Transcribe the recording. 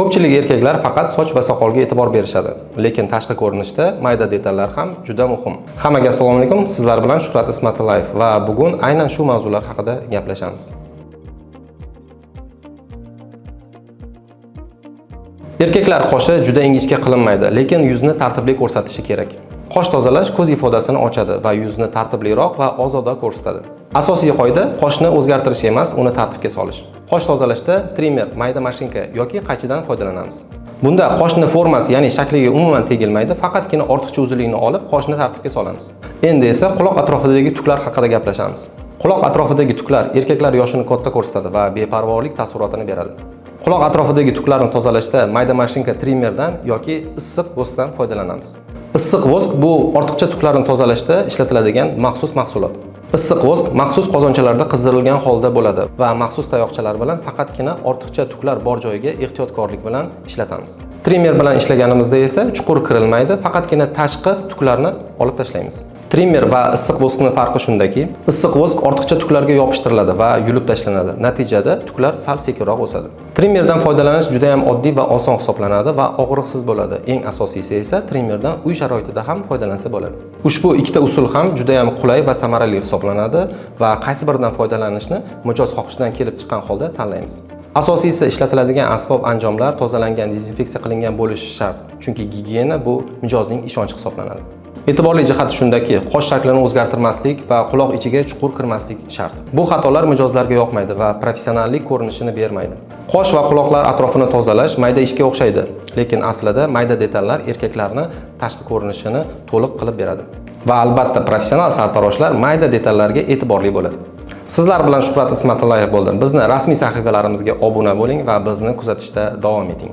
Ko'pchilik erkaklar faqat soch va soqolga e'tibor berishadi, lekin tashqi ko'rinishda mayda detallar ham juda muhim. Hammaga assalomu alaykum. Sizlar bilan Shuhrat Ismatillayev va bugun aynan shu mavzular haqida gaplashamiz. Erkaklar qoshi juda ingichka qilinmaydi, lekin yuzni tartibli ko'rsatishi kerak. Qosh tozalash ko'z ifodasini ochadi va yuzni tartibliroq va ozoda ko'rsatadi. Asosiy qoida qoshni o'zgartirish emas, uni tartibga solish. Qosh tozalashda trimer, mayda mashinka yoki qaychidan foydalanamiz. Bunda qoshni formasi, ya'ni shakliga umuman tegilmaydi, faqatgina ortiqcha uzunlikni olib qoshni tartibga solamiz. Endi esa quloq atrofidagi tuklar haqida gaplashamiz. Quloq atrofidagi tuklar erkaklar yoshini katta ko'rsatadi va beparvolik taassurotini beradi. Quloq atrofidagi tuklarni tozalashda mayda mashinka trimerdan yoki issiq voskdan foydalanamiz. Issiq vosk bu ortiqcha tuklarni tozalashda ishlatiladigan maxsus mahsulot. Issiq vosk maxsus qozonchalarda qizdirilgan holda bo'ladi va maxsus tayoqchalar bilan faqatgina ortiqcha tuklar bor joyiga ehtiyotkorlik bilan ishlatamiz. Trimer bilan ishlaganimizda esa chuqur kirilmaydi, faqatgina tashqi tuklarni olib tashlaymiz. Trimer va issiq voskning farqi shundaki, issiq vosk ortiqcha tuklarga yopishtiriladi va yulib tashlanadi. Natijada tuklar sal sekinroq o'sadi. Trimerdan foydalanish juda ham oddiy va oson hisoblanadi va og'riqsiz bo'ladi. Eng asosiysi esa trimerdan uy sharoitida ham foydalansa bo'ladi. Ushbu ikkita usul ham juda ham qulay va samarali hisoblanadi va qaysi biridan foydalanishni mijoz xohishdan kelib chiqqan holda tanlaymiz. Asosiysi ishlatiladigan asbob-anjomlar tozalangan, dezinfeksiya qilingan bo'lishi shart, chunki gigiyena bu mijozning ishonchi hisoblanadi. E'tiborli jihati shundaki, qosh shaklini o'zgartirmaslik va quloq ichiga chuqur kirmaslik shart. Bu xatolar mijozlarga yoqmaydi va professionallik ko'rinishini bermaydi. Qosh va quloqlar atrofini tozalash mayda ishga o'xshaydi, lekin aslida mayda detallar erkaklarni tashqi ko'rinishini to'liq qilib beradi. Va albatta professional sartaroshlar mayda detallarga e'tiborli bo'ladi. Sizlar bilan Shuhrat Ismatillayev bo'ldi. Bizni rasmiy sahifalarimizga obuna bo'ling va bizni kuzatishda davom eting.